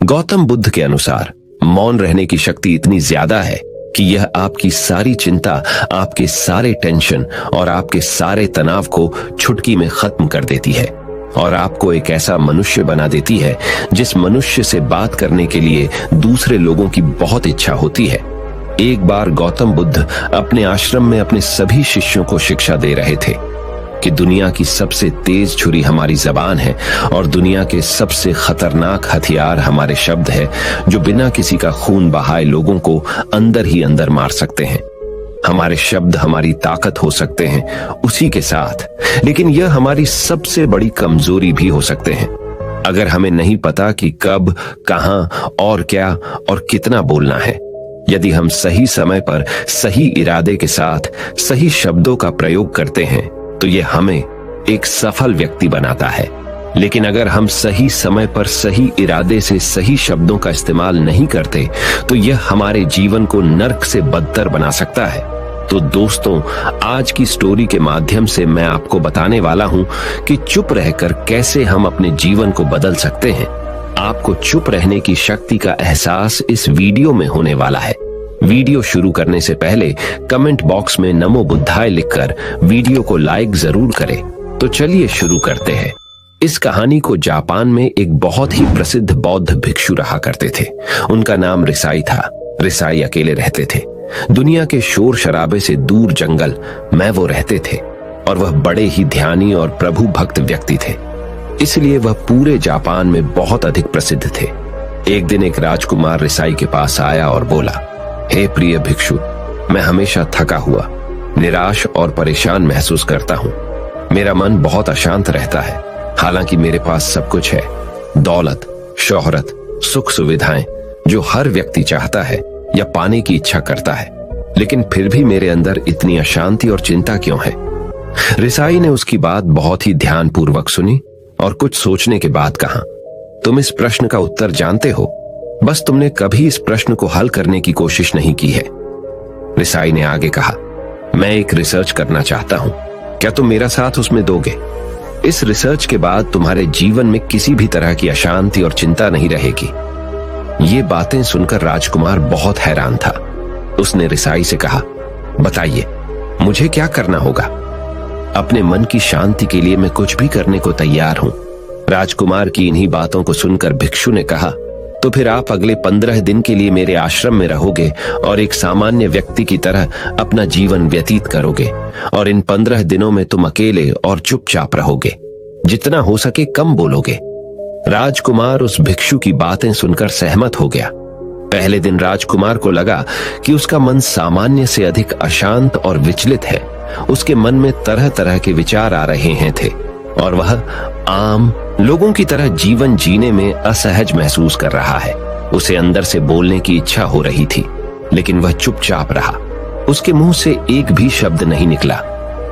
गौतम बुद्ध के अनुसार मौन रहने की शक्ति इतनी ज्यादा है कि यह आपकी सारी चिंता, आपके सारे टेंशन और आपके सारे तनाव को चुटकी में खत्म कर देती है और आपको एक ऐसा मनुष्य बना देती है जिस मनुष्य से बात करने के लिए दूसरे लोगों की बहुत इच्छा होती है। एक बार गौतम बुद्ध अपने आश्रम में अपने सभी शिष्यों को शिक्षा दे रहे थे कि दुनिया की सबसे तेज छुरी हमारी जबान है और दुनिया के सबसे खतरनाक हथियार हमारे शब्द है, जो बिना किसी का खून बहाए लोगों को अंदर ही अंदर मार सकते हैं। हमारे शब्द हमारी ताकत हो सकते हैं उसी के साथ, लेकिन यह हमारी सबसे बड़ी कमजोरी भी हो सकते हैं अगर हमें नहीं पता कि कब, कहां और क्या और कितना बोलना है। यदि हम सही समय पर सही इरादे के साथ सही शब्दों का प्रयोग करते हैं तो यह हमें एक सफल व्यक्ति बनाता है। लेकिन अगर हम सही समय पर सही इरादे से सही शब्दों का इस्तेमाल नहीं करते तो यह हमारे जीवन को नर्क से बदतर बना सकता है। तो दोस्तों, आज की स्टोरी के माध्यम से मैं आपको बताने वाला हूं कि चुप रहकर कैसे हम अपने जीवन को बदल सकते हैं। आपको चुप रहने की शक्ति का एहसास इस वीडियो में होने वाला है। वीडियो शुरू करने से पहले कमेंट बॉक्स में नमो बुद्धाय लिखकर वीडियो को लाइक जरूर करें। तो चलिए शुरू करते हैं। इस कहानी को जापान में एक बहुत ही प्रसिद्ध बौद्ध भिक्षु रहा करते थे। उनका नाम रिसाई था। रिसाई अकेले रहते थे। दुनिया के शोर शराबे से दूर जंगल में वो रहते थे और वह बड़े ही ध्यानी और प्रभु भक्त व्यक्ति थे, इसलिए वह पूरे जापान में बहुत अधिक प्रसिद्ध थे। एक दिन एक राजकुमार रिसाई के पास आया और बोला, हे प्रिय भिक्षु, मैं हमेशा थका हुआ, निराश और परेशान महसूस करता हूँ। मेरा मन बहुत अशांत रहता है। हालांकि मेरे पास सब कुछ है, दौलत, शोहरत, सुख सुविधाएं जो हर व्यक्ति चाहता है या पाने की इच्छा करता है, लेकिन फिर भी मेरे अंदर इतनी अशांति और चिंता क्यों है? रिसाई ने उसकी बात बहुत ही ध्यानपूर्वक सुनी और कुछ सोचने के बाद कहा, तुम इस प्रश्न का उत्तर जानते हो, बस तुमने कभी इस प्रश्न को हल करने की कोशिश नहीं की है। रिसाई ने आगे कहा, मैं एक रिसर्च करना चाहता हूं, क्या तुम मेरा साथ उसमें दोगे? इस रिसर्च के बाद तुम्हारे जीवन में किसी भी तरह की अशांति और चिंता नहीं रहेगी। ये बातें सुनकर राजकुमार बहुत हैरान था। उसने रिसाई से कहा, बताइए, मुझे क्या करना होगा? अपने मन की शांति के लिए मैं कुछ भी करने को तैयार हूं। राजकुमार की इन्हीं बातों को सुनकर भिक्षु ने कहा, तो फिर आप अगले 15 दिन के लिए मेरे आश्रम में रहोगे और एक सामान्य व्यक्ति की तरह अपना जीवन व्यतीत करोगे और इन 15 दिनों में तुम अकेले और चुपचाप रहोगे, जितना हो सके कम बोलोगे। राजकुमार उस भिक्षु की बातें सुनकर सहमत हो गया। पहले दिन राजकुमार को लगा कि उसका मन सामान्य से अधिक अशांत और विचलित है। उसके मन में तरह तरह के विचार आ रहे हैं थे और वह आम लोगों की तरह जीवन जीने में असहज महसूस कर रहा है। उसे अंदर से बोलने की इच्छा हो रही थी, लेकिन वह चुपचाप रहा। उसके मुंह से एक भी शब्द नहीं निकला,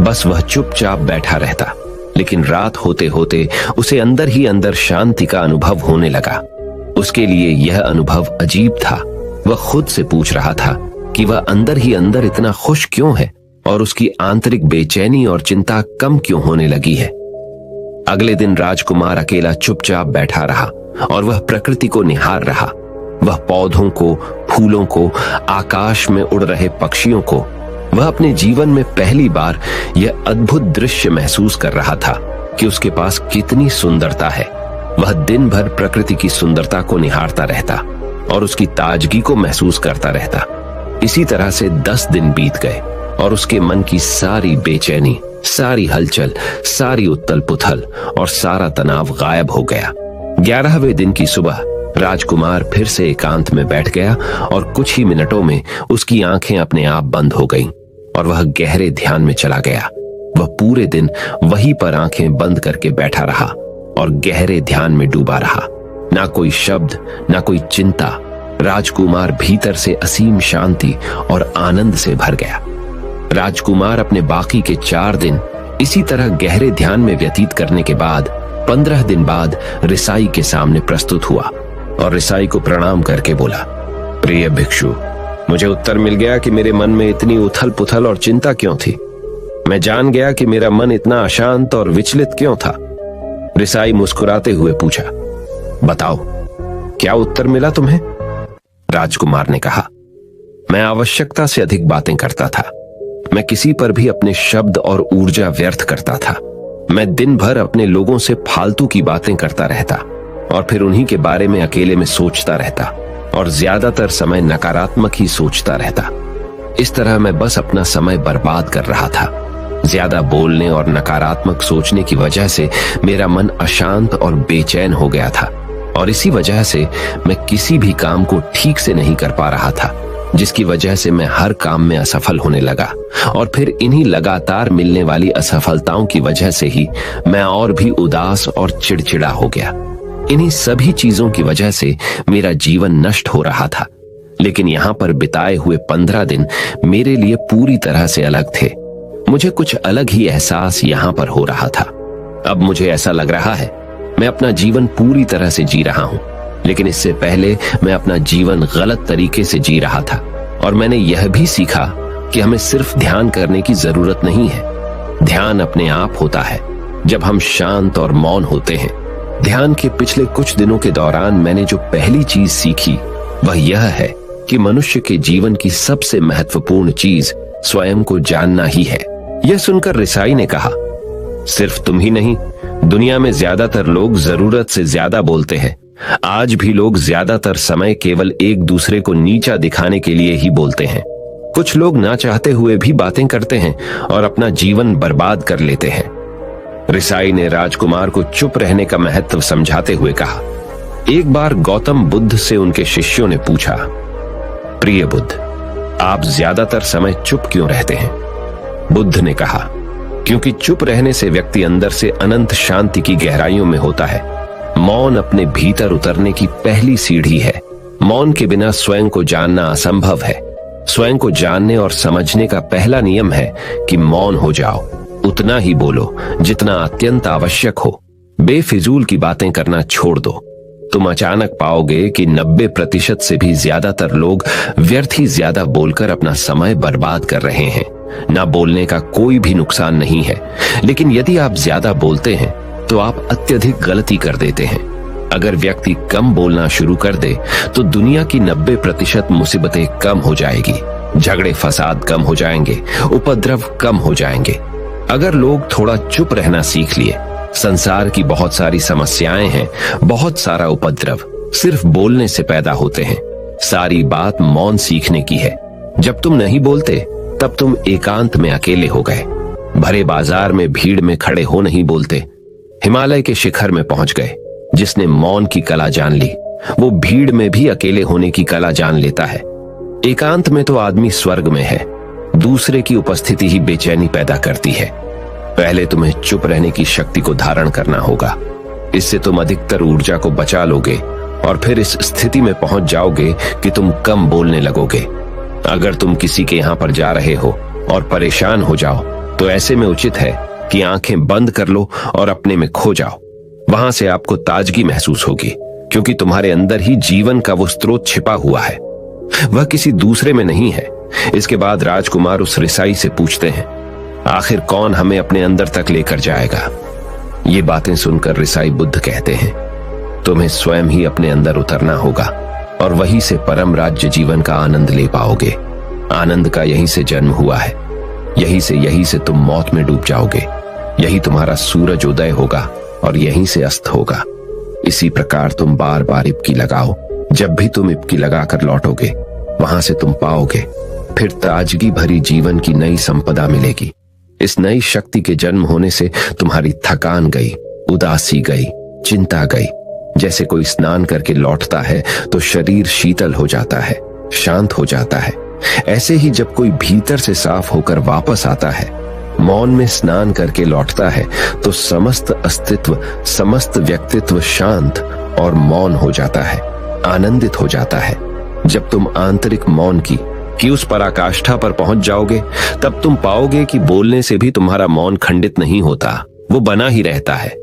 बस वह चुपचाप बैठा रहता। लेकिन रात होते होते उसे अंदर ही अंदर शांति का अनुभव होने लगा। उसके लिए यह अनुभव अजीब था। वह खुद से पूछ रहा था कि वह अंदर ही अंदर इतना खुश क्यों है और उसकी आंतरिक बेचैनी और चिंता कम क्यों होने लगी है। अगले दिन राजकुमार अकेला चुपचाप बैठा रहा और वह प्रकृति को निहार रहा। वह पौधों को, फूलों को, आकाश में उड़ रहे पक्षियों को, वह अपने जीवन में पहली बार यह अद्भुत दृश्य महसूस कर रहा था कि उसके पास कितनी सुंदरता है। वह दिन भर प्रकृति की सुंदरता को निहारता रहता और उसकी ताजगी को महसूस करता रहता। इसी तरह से 10 दिन बीत गए और उसके मन की सारी बेचैनी, सारी हलचल, सारी उथल पुथल और सारा तनाव गायब हो गया। 11वें दिन की सुबह राजकुमार फिर से एकांत में बैठ गया और कुछ ही मिनटों में उसकी आंखें अपने आप बंद हो गईं और वह गहरे ध्यान में चला गया। वह पूरे दिन वहीं पर आंखें बंद करके बैठा रहा और गहरे ध्यान में डूबा रहा। ना कोई शब्द, ना कोई चिंता। राजकुमार भीतर से असीम शांति और आनंद से भर गया। राजकुमार अपने बाकी के 4 दिन इसी तरह गहरे ध्यान में व्यतीत करने के बाद 15 दिन बाद रिसाई के सामने प्रस्तुत हुआ और रिसाई को प्रणाम करके बोला, प्रिय भिक्षु, मुझे उत्तर मिल गया कि मेरे मन में इतनी उथल पुथल और चिंता क्यों थी। मैं जान गया कि मेरा मन इतना अशांत और विचलित क्यों था। रिसाई मुस्कुराते हुए पूछा, बताओ, क्या उत्तर मिला तुम्हें? राजकुमार ने कहा, मैं आवश्यकता से अधिक बातें करता था। मैं किसी पर भी अपने शब्द और ऊर्जा व्यर्थ करता था। मैं दिन भर अपने लोगों से फालतू की बातें करता रहता और फिर उन्हीं के बारे में अकेले में सोचता रहता और ज्यादातर समय नकारात्मक ही सोचता रहता। इस तरह मैं बस अपना समय बर्बाद कर रहा था। ज्यादा बोलने और नकारात्मक सोचने की वजह से मेरा मन अशांत और बेचैन हो गया था और इसी वजह से मैं किसी भी काम को ठीक से नहीं कर पा रहा था, जिसकी वजह से मैं हर काम में असफल होने लगा और फिर इन्हीं लगातार मिलने वाली असफलताओं की वजह से ही मैं और भी उदास और चिड़चिड़ा हो गया। इन्हीं सभी चीजों की वजह से मेरा जीवन नष्ट हो रहा था। लेकिन यहाँ पर बिताए हुए 15 दिन मेरे लिए पूरी तरह से अलग थे। मुझे कुछ अलग ही एहसास यहाँ पर हो रहा था। अब मुझे ऐसा लग रहा है मैं अपना जीवन पूरी तरह से जी रहा हूँ, लेकिन इससे पहले मैं अपना जीवन गलत तरीके से जी रहा था। और मैंने यह भी सीखा कि हमें सिर्फ ध्यान करने की जरूरत नहीं है। ध्यान अपने आप होता है जब हम शांत और मौन होते हैं। ध्यान के पिछले कुछ दिनों के दौरान मैंने जो पहली चीज सीखी वह यह है कि मनुष्य के जीवन की सबसे महत्वपूर्ण चीज स्वयं को जानना ही है। यह सुनकर रिसाई ने कहा, सिर्फ तुम ही नहीं, दुनिया में ज्यादातर लोग जरूरत से ज्यादा बोलते हैं। आज भी लोग ज्यादातर समय केवल एक दूसरे को नीचा दिखाने के लिए ही बोलते हैं। कुछ लोग ना चाहते हुए भी बातें करते हैं और अपना जीवन बर्बाद कर लेते हैं। रिसाई ने राजकुमार को चुप रहने का महत्व समझाते हुए कहा, एक बार गौतम बुद्ध से उनके शिष्यों ने पूछा, प्रिय बुद्ध, आप ज्यादातर समय चुप क्यों रहते हैं? बुद्ध ने कहा, क्योंकि चुप रहने से व्यक्ति अंदर से अनंत शांति की गहराइयों में होता है। मौन अपने भीतर उतरने की पहली सीढ़ी है। मौन के बिना स्वयं को जानना असंभव है। स्वयं को जानने और समझने का पहला नियम है कि मौन हो जाओ। उतना ही बोलो जितना अत्यंत आवश्यक हो। बेफिजूल की बातें करना छोड़ दो। तुम अचानक पाओगे कि 90% से भी ज्यादातर लोग व्यर्थ ही ज्यादा बोलकर अपना समय बर्बाद कर रहे हैं। ना बोलने का कोई भी नुकसान नहीं है, लेकिन यदि आप ज्यादा बोलते हैं तो आप अत्यधिक गलती कर देते हैं। अगर व्यक्ति कम बोलना शुरू कर दे तो दुनिया की 90% मुसीबतें कम हो जाएगी। झगड़े फसाद कम हो जाएंगे, उपद्रव कम हो जाएंगे। अगर लोग थोड़ा चुप रहना सीख लिए, संसार की बहुत सारी समस्याएं हैं, बहुत सारा उपद्रव सिर्फ बोलने से पैदा होते हैं। सारी बात मौन सीखने की है। जब तुम नहीं बोलते तब तुम एकांत में अकेले हो गए। भरे बाजार में भीड़ में खड़े हो नहीं बोलते। हिमालय के शिखर में पहुंच गए। जिसने मौन की कला जान ली वो भीड़ में भी अकेले होने की कला जान लेता है। एकांत में तो आदमी स्वर्ग में है। दूसरे की उपस्थिति ही बेचैनी पैदा करती है। पहले तुम्हें चुप रहने की शक्ति को धारण करना होगा। इससे तुम अधिकतर ऊर्जा को बचा लोगे और फिर इस स्थिति में पहुंच जाओगे कि तुम कम बोलने लगोगे। अगर तुम किसी के यहां पर जा रहे हो और परेशान हो जाओ तो ऐसे में उचित है कि आंखें बंद कर लो और अपने में खो जाओ। वहां से आपको ताजगी महसूस होगी, क्योंकि तुम्हारे अंदर ही जीवन का वो स्रोत छिपा हुआ है। वह किसी दूसरे में नहीं है। इसके बाद राजकुमार उस रिसाई से पूछते हैं, आखिर कौन हमें अपने अंदर तक लेकर जाएगा? ये बातें सुनकर रिसाई बुद्ध कहते हैं, तुम्हें स्वयं ही अपने अंदर उतरना होगा और वहीं से परम राज्य जीवन का आनंद ले पाओगे। आनंद का यहीं से जन्म हुआ है। यहीं से तुम मौत में डूब जाओगे। यही तुम्हारा सूरज उदय होगा और यहीं से अस्त होगा। इसी प्रकार तुम बार बार इबकी लगाओ। जब भी तुम इबकी लगाकर लौटोगे वहां से तुम पाओगे फिर ताजगी भरी जीवन की नई संपदा मिलेगी। इस नई शक्ति के जन्म होने से तुम्हारी थकान गई, उदासी गई, चिंता गई। जैसे कोई स्नान करके लौटता है तो शरीर शीतल हो जाता है, शांत हो जाता है। ऐसे ही जब कोई भीतर से साफ होकर वापस आता है, मौन में स्नान करके लौटता है, तो समस्त अस्तित्व, समस्त व्यक्तित्व शांत और मौन हो जाता है, आनंदित हो जाता है। जब तुम आंतरिक मौन की उस पराकाष्ठा पर पहुंच जाओगे तब तुम पाओगे कि बोलने से भी तुम्हारा मौन खंडित नहीं होता, वो बना ही रहता है।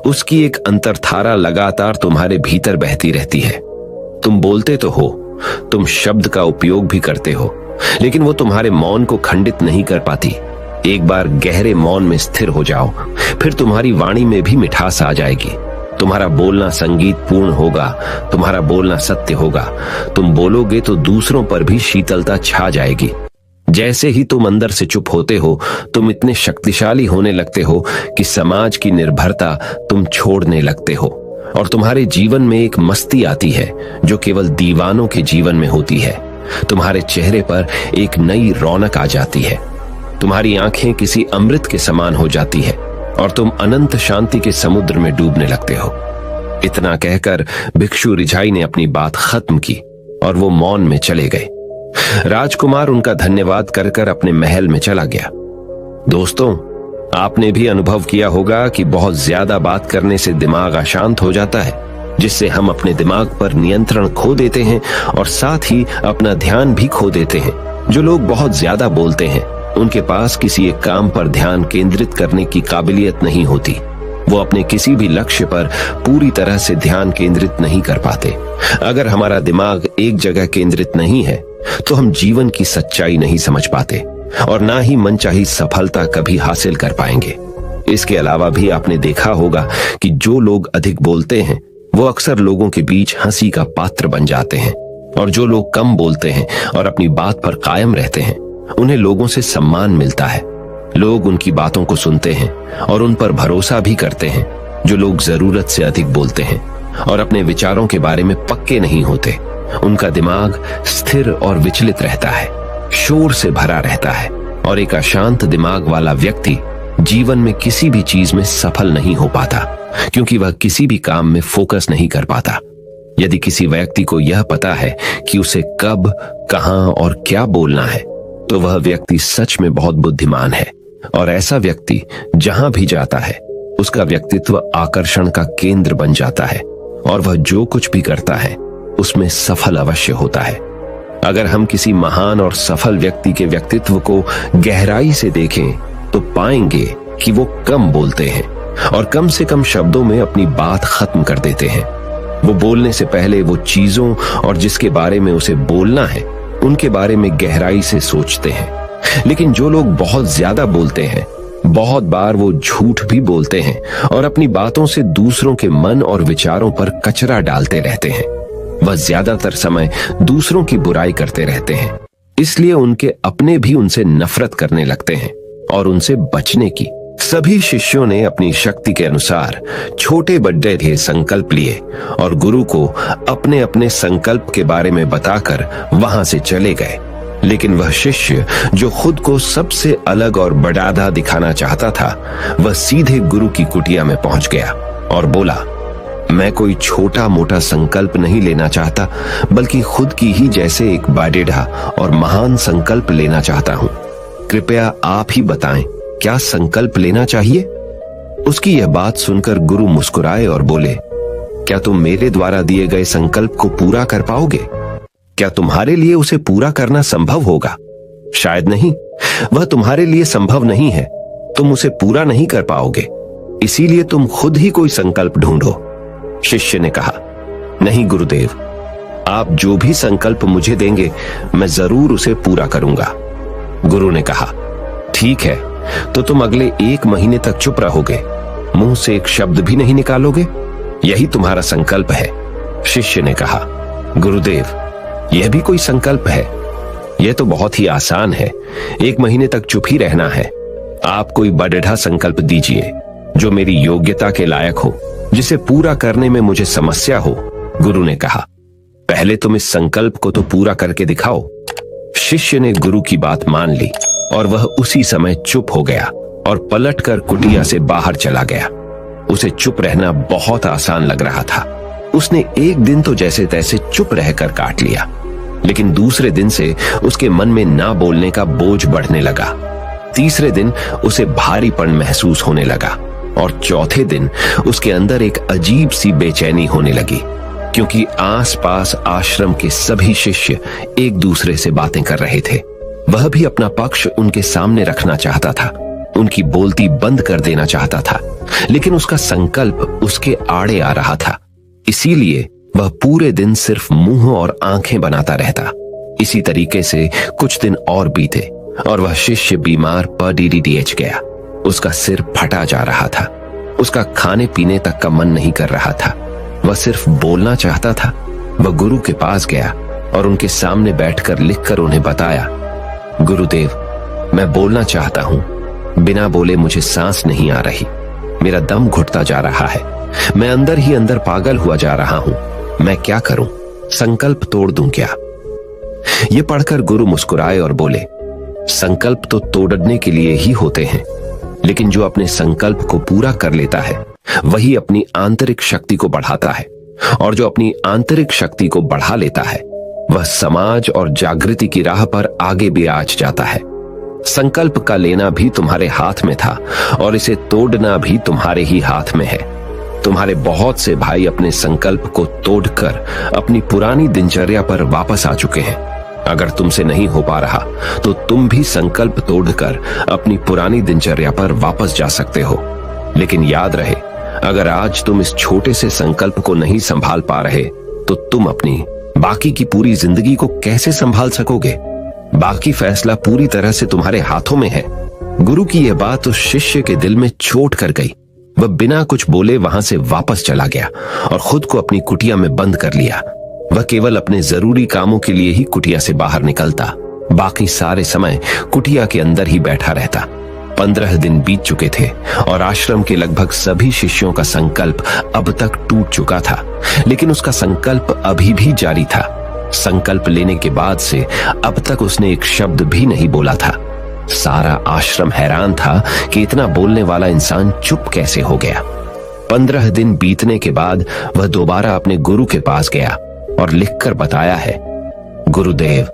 उसकी एक अंतर्धारा लगातार तुम्हारे भीतर बहती रहती है। तुम बोलते तो हो, तुम शब्द का उपयोग भी करते हो, लेकिन वो तुम्हारे मौन को खंडित नहीं कर पाती। एक बार गहरे मौन में स्थिर हो जाओ, फिर तुम्हारी वाणी में भी मिठास आ जाएगी। तुम्हारा बोलना संगीत पूर्ण होगा, तुम्हारा बोलना सत्य होगा। तुम बोलोगे तो दूसरों पर भी शीतलता छा जाएगी। जैसे ही तुम अंदर से चुप होते हो, तुम इतने शक्तिशाली होने लगते हो कि समाज की निर्भरता तुम छोड़ने लगते हो और तुम्हारे जीवन में एक मस्ती आती है जो केवल दीवानों के जीवन में होती है। तुम्हारे चेहरे पर एक नई रौनक आ जाती है, तुम्हारी आंखें किसी अमृत के समान हो जाती है और तुम अनंत शांति के समुद्र में डूबने लगते हो। इतना कहकर भिक्षु रिझाई ने अपनी बात खत्म की और वो मौन में चले गए। राजकुमार उनका धन्यवाद कर कर अपने महल में चला गया। दोस्तों, आपने भी अनुभव किया होगा कि बहुत ज्यादा बात करने से दिमाग अशांत हो जाता है, जिससे हम अपने दिमाग पर नियंत्रण खो देते हैं और साथ ही अपना ध्यान भी खो देते हैं। जो लोग बहुत ज्यादा बोलते हैं, उनके पास किसी एक काम पर ध्यान केंद्रित करने की काबिलियत नहीं होती। वो अपने किसी भी लक्ष्य पर पूरी तरह से ध्यान केंद्रित नहीं कर पाते। अगर हमारा दिमाग एक जगह केंद्रित नहीं है तो हम जीवन की सच्चाई नहीं समझ पाते और ना ही मनचाही सफलता कभी हासिल कर पाएंगे। इसके अलावा भी आपने देखा होगा कि जो लोग अधिक बोलते हैं वो अक्सर लोगों के बीच हंसी का पात्र बन जाते हैं और जो लोग कम बोलते हैं और अपनी बात पर कायम रहते हैं, उन्हें लोगों से सम्मान मिलता है। लोग उनकी बातों को सुनते हैं और उन पर भरोसा भी करते हैं। जो लोग जरूरत से अधिक बोलते हैं और अपने विचारों के बारे में पक्के नहीं होते, उनका दिमाग स्थिर और विचलित रहता है, शोर से भरा रहता है और एक अशांत दिमाग वाला व्यक्ति जीवन में किसी भी चीज में सफल नहीं हो पाता, क्योंकि वह किसी भी काम में फोकस नहीं कर पाता। यदि किसी व्यक्ति को यह पता है कि उसे कब, कहां और क्या बोलना है, तो वह व्यक्ति सच में बहुत बुद्धिमान है और ऐसा व्यक्ति जहां भी जाता है उसका व्यक्तित्व आकर्षण का केंद्र बन जाता है और वह जो कुछ भी करता है उसमें सफल अवश्य होता है। अगर हम किसी महान और सफल व्यक्ति के व्यक्तित्व को गहराई से देखें तो पाएंगे कि वो कम बोलते हैं और कम से कम शब्दों में अपनी बात खत्म कर देते हैं। वो बोलने से पहले वो चीजों और जिसके बारे में उसे बोलना है उनके बारे में गहराई से सोचते हैं। लेकिन जो लोग बहुत ज्यादा बोलते हैं, बहुत बार वो झूठ भी बोलते हैं और अपनी बातों से दूसरों के मन और विचारों पर कचरा डालते रहते हैं। वह ज्यादातर समय दूसरों की बुराई करते रहते हैं, इसलिए उनके अपने भी उनसे नफरत करने लगते हैं और उनसे बचने की। सभी शिष्यों ने अपनी शक्ति के अनुसार छोटे बड़े थे संकल्प लिए और गुरु को अपने अपने संकल्प के बारे में बताकर वहां से चले गए। लेकिन वह शिष्य जो खुद को सबसे अलग और बड़ादा दिखाना चाहता था, वह सीधे गुरु की कुटिया में पहुंच गया और बोला, मैं कोई छोटा मोटा संकल्प नहीं लेना चाहता, बल्कि खुद की ही जैसे एक बड़ेढ़ा और महान संकल्प लेना चाहता हूं। कृपया आप ही बताएं, क्या संकल्प लेना चाहिए? उसकी यह बात सुनकर गुरु मुस्कुराए और बोले, क्या तुम मेरे द्वारा दिए गए संकल्प को पूरा कर पाओगे? क्या तुम्हारे लिए उसे पूरा करना संभव होगा? शायद नहीं। वह तुम्हारे लिए संभव नहीं है, तुम उसे पूरा नहीं कर पाओगे, इसीलिए तुम खुद ही कोई संकल्प ढूंढो। शिष्य ने कहा, नहीं गुरुदेव, आप जो भी संकल्प मुझे देंगे मैं जरूर उसे पूरा करूंगा। गुरु ने कहा, ठीक है, तो तुम अगले 1 महीने तक चुप रहोगे, मुंह से एक शब्द भी नहीं निकालोगे, यही तुम्हारा संकल्प है। शिष्य ने कहा, गुरुदेव, यह भी कोई संकल्प है? यह तो बहुत ही आसान है, 1 महीने तक चुप ही रहना है। आप कोई बड़ेढ़ा संकल्प दीजिए जो मेरी योग्यता के लायक हो, जिसे पूरा करने में मुझे समस्या हो। गुरु ने कहा, पहले तुम इस संकल्प को तो पूरा करके दिखाओ। शिष्य ने गुरु की बात मान ली और वह उसी समय चुप हो गया और पलटकर कुटिया से बाहर चला गया। उसे चुप रहना बहुत आसान लग रहा था। उसने एक दिन तो जैसे तैसे चुप रहकर काट लिया, लेकिन दूसरे दिन से उसके मन में ना बोलने का बोझ बढ़ने लगा। तीसरे दिन उसे भारीपन महसूस होने लगा और चौथे दिन उसके अंदर एक अजीब सी बेचैनी होने लगी, क्योंकि आसपास आश्रम के सभी शिष्य एक दूसरे से बातें कर रहे थे। वह भी अपना पक्ष उनके सामने रखना चाहता था, उनकी बोलती बंद कर देना चाहता था, लेकिन उसका संकल्प उसके आड़े आ रहा था। इसीलिए वह पूरे दिन सिर्फ मुंह और आंखें बनाता रहता। इसी तरीके से कुछ दिन और बीते और वह शिष्य बीमार पर DDDH गया। उसका सिर फटा जा रहा था। उसका खाने पीने तक का मन नहीं कर रहा था। वह सिर्फ बोलना चाहता था। वह गुरु के पास गया और उनके सामने बैठकर लिखकर उन्हें बताया, गुरुदेव, मैं बोलना चाहता हूं, बिना बोले मुझे सांस नहीं आ रही, मेरा दम घुटता जा रहा है, मैं अंदर ही अंदर पागल हुआ जा रहा हूं, मैं क्या करूं, संकल्प तोड़ दूं क्या? ये पढ़कर गुरु मुस्कुराए और बोले, संकल्प तो तोड़ने के लिए ही होते हैं, लेकिन जो अपने संकल्प को पूरा कर लेता है वही अपनी आंतरिक शक्ति को बढ़ाता है, और जो अपनी आंतरिक शक्ति को बढ़ा लेता है वह समाज और जागृति की राह पर आगे भी आज जाता है। संकल्प का लेना भी तुम्हारे हाथ में था और इसे तोड़ना भी तुम्हारे ही हाथ में है। तुम्हारे बहुत से भाई अपने संकल्प को तोड़कर अपनी पुरानी दिनचर्या पर वापस आ चुके हैं। अगर तुमसे नहीं हो पा रहा तो तुम भी संकल्प तोड़कर अपनी पुरानी दिनचर्या पर वापस जा सकते हो। लेकिन याद रहे, अगर आज तुम इस छोटे से संकल्प को नहीं संभाल पा रहे तो तुम अपनी बाकी की पूरी जिंदगी को कैसे संभाल सकोगे? बाकी फैसला पूरी तरह से तुम्हारे हाथों में है। गुरु की यह बात उस शिष्य के दिल में चोट कर गई। वह बिना कुछ बोले वहां से वापस चला गया और खुद को अपनी कुटिया में बंद कर लिया। वह केवल अपने जरूरी कामों के लिए ही कुटिया से बाहर निकलता, बाकी सारे समय कुटिया के अंदर ही बैठा रहता। 15 दिन बीत चुके थे और आश्रम के लगभग सभी शिष्यों का संकल्प अब तक टूट चुका था, लेकिन उसका संकल्प अभी भी जारी था। संकल्प लेने के बाद से अब तक उसने एक शब्द भी नहीं बोला था। सारा आश्रम हैरान था कि इतना बोलने वाला इंसान चुप कैसे हो गया। 15 दिन बीतने के बाद वह दोबारा अपने गुरु के पास गया और लिखकर बताया है, गुरुदेव,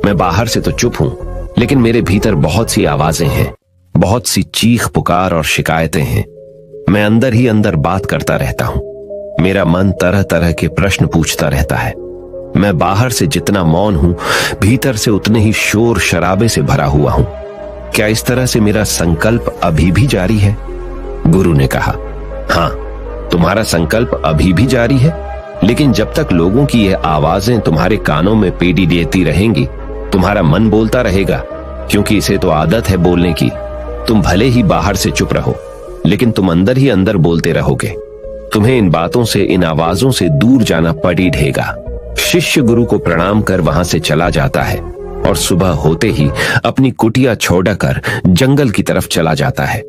मैं बाहर से तो चुप हूं, लेकिन मेरे भीतर बहुत सी आवाजें हैं, बहुत सी चीख पुकार और शिकायतें हैं। मैं अंदर ही अंदर बात करता रहता हूं। मेरा मन तरह तरह के प्रश्न पूछता रहता है। मैं बाहर से जितना मौन हूं, भीतर से उतने ही शोर शराबे से भरा हुआ हूं। क्या इस तरह से मेरा संकल्प अभी भी जारी है? गुरु ने कहा, हां, तुम्हारा संकल्प अभी भी जारी है, लेकिन जब तक लोगों की ये आवाजें तुम्हारे कानों में पेड़ी देती रहेंगी, तुम्हारा मन बोलता रहेगा, क्योंकि इसे तो आदत है बोलने की। तुम भले ही बाहर से चुप रहो, लेकिन तुम अंदर ही अंदर बोलते रहोगे। तुम्हें इन बातों से, इन आवाजों से दूर जाना पड़ी रहेगा। शिष्य गुरु को प्रणाम कर वहां से चला जाता है और सुबह होते ही अपनी कुटिया छोड़कर जंगल की तरफ चला जाता है।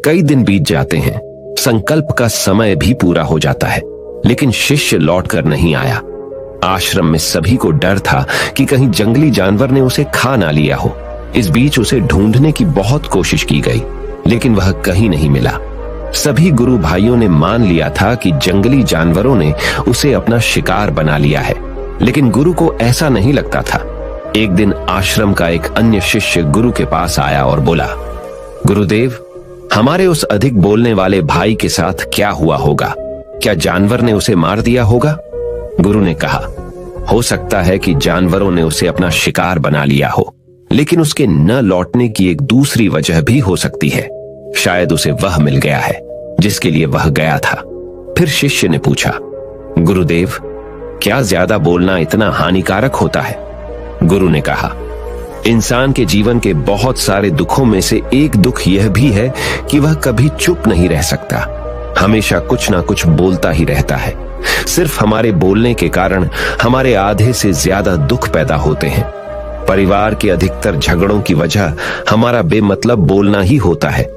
कई दिन बीत जाते हैं, संकल्प का समय भी पूरा हो जाता है, लेकिन शिष्य लौटकर नहीं आया। आश्रम में सभी को डर था कि कहीं जंगली जानवर ने उसे खा ना लिया हो। इस बीच उसे ढूंढने की बहुत कोशिश की गई, लेकिन वह कहीं नहीं मिला। सभी गुरु भाइयों ने मान लिया था कि जंगली जानवरों ने उसे अपना शिकार बना लिया है, लेकिन गुरु को ऐसा नहीं लगता था। एक दिन आश्रम का एक अन्य शिष्य गुरु के पास आया और बोला, गुरुदेव, हमारे उस अधिक बोलने वाले भाई के साथ क्या हुआ होगा? क्या जानवर ने उसे मार दिया होगा? गुरु ने कहा, हो सकता है कि जानवरों ने उसे अपना शिकार बना लिया हो, लेकिन उसके न लौटने की एक दूसरी वजह भी हो सकती है। शायद उसे वह मिल गया है जिसके लिए वह गया था। फिर शिष्य ने पूछा, गुरुदेव, क्या ज्यादा बोलना इतना हानिकारक होता है? गुरु ने कहा, इंसान के जीवन के बहुत सारे दुखों में से एक दुख यह भी है कि वह कभी चुप नहीं रह सकता, हमेशा कुछ ना कुछ बोलता ही रहता है। सिर्फ हमारे बोलने के कारण हमारे आधे से ज्यादा दुख पैदा होते हैं। परिवार के अधिकतर झगड़ों की वजह हमारा बेमतलब बोलना ही होता है।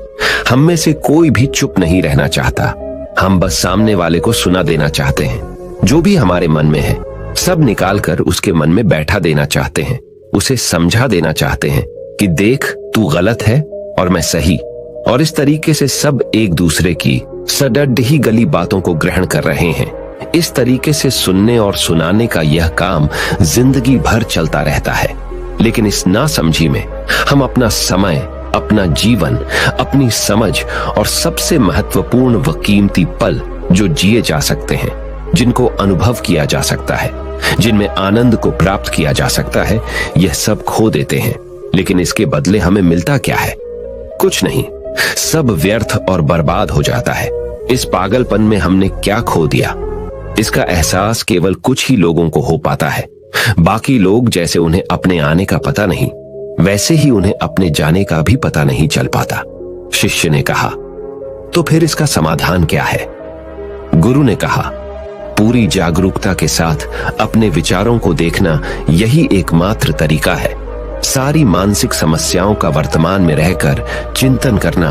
हम में से कोई भी चुप नहीं रहना चाहता। हम बस सामने वाले को सुना देना चाहते हैं। जो भी हमारे मन में है सब निकालकर उसके मन में बैठा देना चाहते हैं। उसे समझा देना चाहते हैं कि देख, तू गलत है और मैं सही। और इस तरीके से सब एक दूसरे की सडड ही गली बातों को ग्रहण कर रहे हैं। इस तरीके से सुनने और सुनाने का यह काम जिंदगी भर चलता रहता है। लेकिन इस नासमझी में हम अपना समय, अपना जीवन, अपनी समझ और सबसे महत्वपूर्ण व कीमती पल जो जिए जा सकते हैं, जिनको अनुभव किया जा सकता है, जिनमें आनंद को प्राप्त किया जा सकता है, यह सब खो देते हैं। लेकिन इसके बदले हमें मिलता क्या है? कुछ नहीं, सब व्यर्थ और बर्बाद हो जाता है। इस पागलपन में हमने क्या खो दिया, इसका एहसास केवल कुछ ही लोगों को हो पाता है। बाकी लोग जैसे उन्हें अपने आने का पता नहीं, वैसे ही उन्हें अपने जाने का भी पता नहीं चल पाता। शिष्य ने कहा, तो फिर इसका समाधान क्या है? गुरु ने कहा, पूरी जागरूकता के साथ अपने विचारों को देखना यही एकमात्र तरीका है। सारी मानसिक समस्याओं का वर्तमान में रहकर चिंतन करना,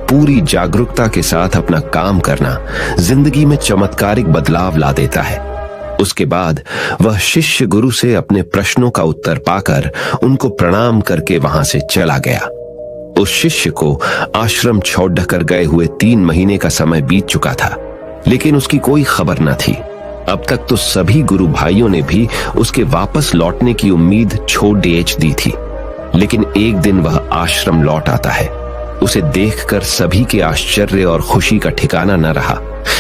पूरी जागरूकता के साथ अपना काम करना जिंदगी में चमत्कारिक बदलाव ला देता है। उसके बाद वह शिष्य गुरु से अपने प्रश्नों का उत्तर पाकर उनको प्रणाम करके वहां से चला गया। उस शिष्य को आश्रम छोड़कर गए हुए 3 महीने का समय बीत चुका था, लेकिन उसकी कोई खबर न थी। अब तक तो सभी गुरु भाइयों ने भी उसके वापस लौटने की उम्मीद छोड़ दी थी, लेकिन एक दिन वह आश्रम लौट आता है। उसे देखकर सभी के आश्चर्य और खुशी का ठिकाना न रहा,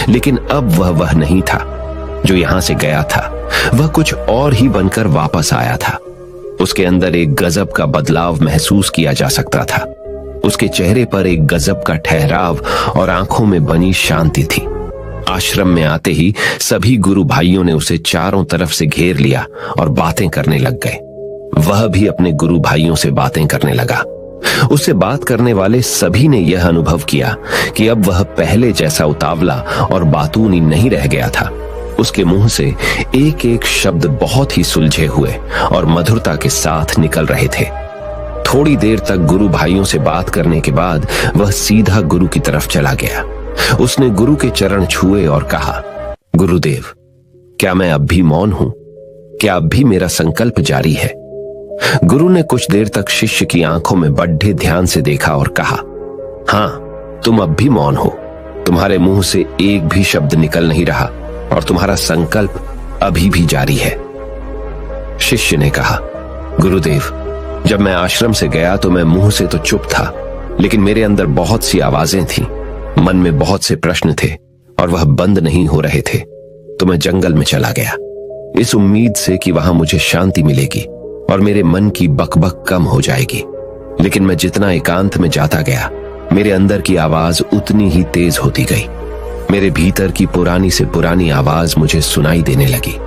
लेकिन अब वह नहीं था जो यहां से गया था। वह कुछ और ही बनकर वापस आया था। उसके अंदर एक गजब का बदलाव महसूस किया जा सकता था। उसके चेहरे पर एक गजब का ठहराव और आंखों में बनी शांति थी। आश्रम में आते ही सभी गुरु भाइयों ने उसे चारों तरफ से घेर लिया और बातें करने लग गए। वह भी अपने गुरु भाइयों से बातें करने लगा। उससे बात करने वाले सभी ने यह अनुभव किया कि अब वह पहले जैसा उतावला और बातूनी नहीं रह गया था। उसके मुंह से एक एक शब्द बहुत ही सुलझे हुए और मधुरता के साथ निकल रहे थे। थोड़ी देर तक गुरु भाइयों से बात करने के बाद वह सीधा गुरु की तरफ चला गया। उसने गुरु के चरण छुए और कहा, गुरुदेव, क्या मैं अब भी मौन हूं? क्या अब भी मेरा संकल्प जारी है? गुरु ने कुछ देर तक शिष्य की आंखों में बड़े ध्यान से देखा और कहा, हां, तुम अब भी मौन हो। तुम्हारे मुंह से एक भी शब्द निकल नहीं रहा और तुम्हारा संकल्प अभी भी जारी है। शिष्य ने कहा, गुरुदेव, जब मैं आश्रम से गया तो मैं मुंह से तो चुप था, लेकिन मेरे अंदर बहुत सी आवाजें थीं, मन में बहुत से प्रश्न थे और वह बंद नहीं हो रहे थे। तो मैं जंगल में चला गया, इस उम्मीद से कि वहां मुझे शांति मिलेगी और मेरे मन की बकबक कम हो जाएगी। लेकिन मैं जितना एकांत में जाता गया, मेरे अंदर की आवाज उतनी ही तेज होती गई। मेरे भीतर की पुरानी से पुरानी आवाज मुझे सुनाई देने लगी।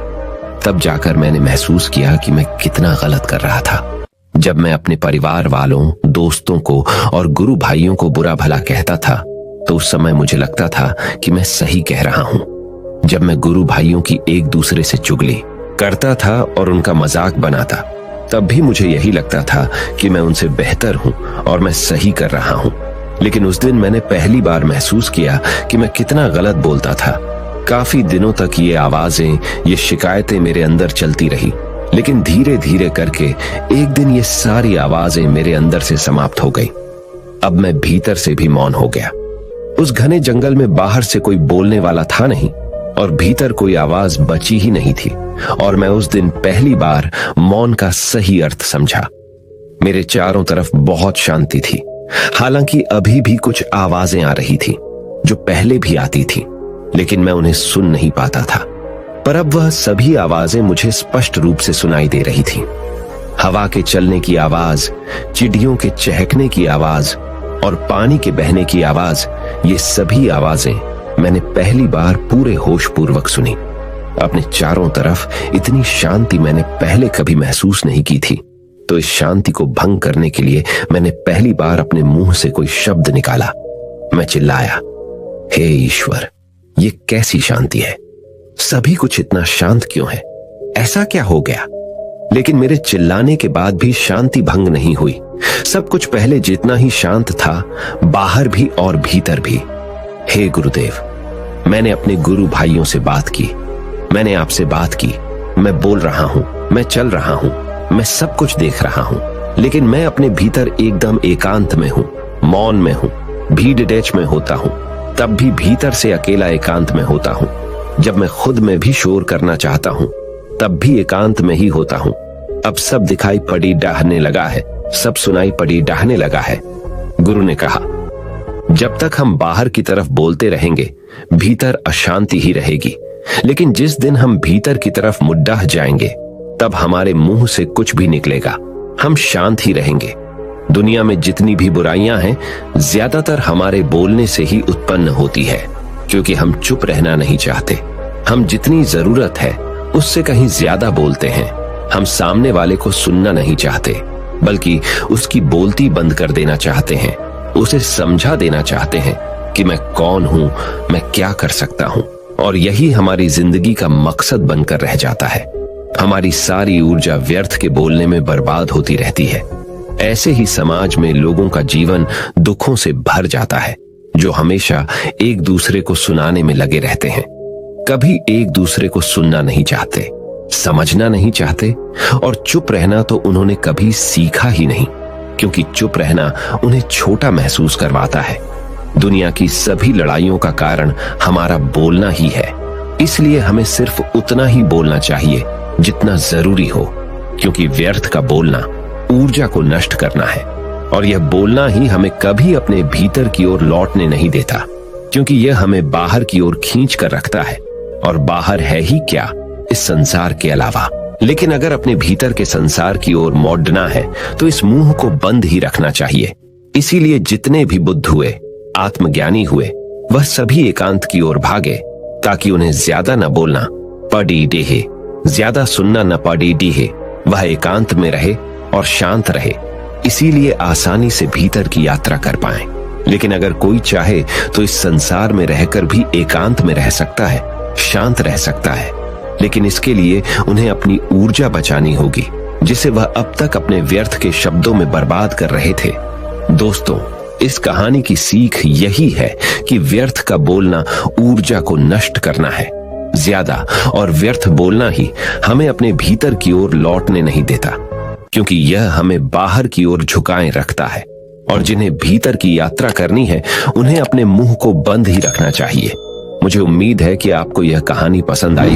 तब जाकर मैंने महसूस किया कि मैं कितना गलत कर रहा था। जब मैं अपने परिवार वालों, दोस्तों को और गुरु भाइयों को बुरा भला कहता था, तो उस समय मुझे लगता था कि मैं सही कह रहा हूं। जब मैं गुरु भाइयों की एक दूसरे से चुगली करता था और उनका मजाक बनाता, तब भी मुझे यही लगता था कि मैं उनसे बेहतर हूं और मैं सही कर रहा हूं। लेकिन उस दिन मैंने पहली बार महसूस किया कि मैं कितना गलत बोलता था। काफी दिनों तक ये आवाजें, ये शिकायतें मेरे अंदर चलती रही, लेकिन धीरे धीरे करके एक दिन ये सारी आवाजें मेरे अंदर से समाप्त हो गई। अब मैं भीतर से भी मौन हो गया। उस घने जंगल में बाहर से कोई बोलने वाला था नहीं और भीतर कोई आवाज बची ही नहीं थी, और मैं उस दिन पहली बार मौन का सही अर्थ समझा। मेरे चारों तरफ बहुत शांति थी। हालांकि अभी भी कुछ आवाजें आ रही थी जो पहले भी आती थी, लेकिन मैं उन्हें सुन नहीं पाता था। पर अब वह सभी आवाजें मुझे स्पष्ट रूप से सुनाई दे रही थीं। हवा के चलने की आवाज, चिड़ियों के चहकने की आवाज और पानी के बहने की आवाज, ये सभी आवाजें मैंने पहली बार पूरे होश पूर्वक सुनी। अपने चारों तरफ इतनी शांति मैंने पहले कभी महसूस नहीं की थी। तो इस शांति को भंग करने के लिए मैंने पहली बार अपने मुंह से कोई शब्द निकाला। मैं चिल्लाया, हे ईश्वर, ये कैसी शांति है? सभी कुछ इतना शांत क्यों है? ऐसा क्या हो गया? लेकिन मेरे चिल्लाने के बाद भी शांति भंग नहीं हुई। सब कुछ पहले जितना ही शांत था, बाहर भी और भीतर भी। हे गुरुदेव, मैंने अपने गुरु भाइयों से बात की, मैंने आपसे बात की। मैं बोल रहा हूं, मैं चल रहा हूं, मैं सब कुछ देख रहा हूं, लेकिन मैं अपने भीतर एकदम एकांत में हूं, मौन में हूं। भीड़ डैच में होता हूं, तब भी भीतर से अकेला एकांत में होता हूं। जब मैं खुद में भी शोर करना चाहता हूं, तब भी एकांत में ही होता हूं। अब सब दिखाई पड़ी डाहने लगा है, सब सुनाई पड़ी डाहने लगा है। गुरु ने कहा, जब तक हम बाहर की तरफ बोलते रहेंगे, भीतर अशांति ही रहेगी। लेकिन जिस दिन हम भीतर की तरफ मुड्डाह जाएंगे, तब हमारे मुंह से कुछ भी निकलेगा, हम शांत ही रहेंगे। दुनिया में जितनी भी बुराइयां हैं, ज्यादातर हमारे बोलने से ही उत्पन्न होती है, क्योंकि हम चुप रहना नहीं चाहते। हम जितनी जरूरत है उससे कहीं ज्यादा बोलते हैं। हम सामने वाले को सुनना नहीं चाहते, बल्कि उसकी बोलती बंद कर देना चाहते हैं, उसे समझा देना चाहते हैं, कि मैं कौन हूं, मैं क्या कर सकता हूं, और यही हमारी जिंदगी का मकसद बनकर रह जाता है। हमारी सारी ऊर्जा व्यर्थ के बोलने में बर्बाद होती रहती है। ऐसे ही समाज में लोगों का जीवन दुखों से भर जाता है, जो हमेशा एक दूसरे को सुनाने में लगे रहते हैं। कभी एक दूसरे को सुनना नहीं चाहते, समझना नहीं चाहते, और चुप रहना तो उन्होंने कभी सीखा ही नहीं, क्योंकि चुप रहना उन्हें छोटा महसूस करवाता है। दुनिया की सभी लड़ाइयों का कारण हमारा बोलना ही है, इसलिए हमें सिर्फ उतना ही बोलना चाहिए जितना जरूरी हो, क्योंकि व्यर्थ का बोलना ऊर्जा को नष्ट करना है, और यह बोलना ही हमें कभी अपने भीतर की ओर लौटने नहीं देता, क्योंकि यह हमें बाहर की ओर खींच कर रखता है, और बाहर है ही क्या इस संसार के अलावा। लेकिन अगर अपने भीतर के संसार की ओर मोड़ना है तो इस मुंह को बंद ही रखना चाहिए। इसीलिए जितने भी बुद्ध हुए, आत्मज्ञानी हुए, वह सभी एकांत की ओर भागे, ताकि उन्हें ज्यादा न बोलना पड़ी डेहे, ज्यादा सुनना न पड़ी डीहे। वह एकांत में रहे और शांत रहे, इसीलिए आसानी से भीतर की यात्रा कर पाए। लेकिन अगर कोई चाहे तो इस संसार में रहकर भी एकांत में रह सकता है, शांत रह सकता है, लेकिन इसके लिए उन्हें अपनी ऊर्जा बचानी होगी, जिसे वह अब तक अपने व्यर्थ के शब्दों में बर्बाद कर रहे थे। दोस्तों, इस कहानी की सीख यही है कि व्यर्थ का बोलना ऊर्जा को नष्ट करना है। ज्यादा और व्यर्थ बोलना ही हमें अपने भीतर की ओर लौटने नहीं देता, क्योंकि यह हमें बाहर की ओर झुकाए रखता है, और जिन्हें भीतर की यात्रा करनी है उन्हें अपने मुंह को बंद ही रखना चाहिए। मुझे उम्मीद है कि आपको यह कहानी पसंद आई।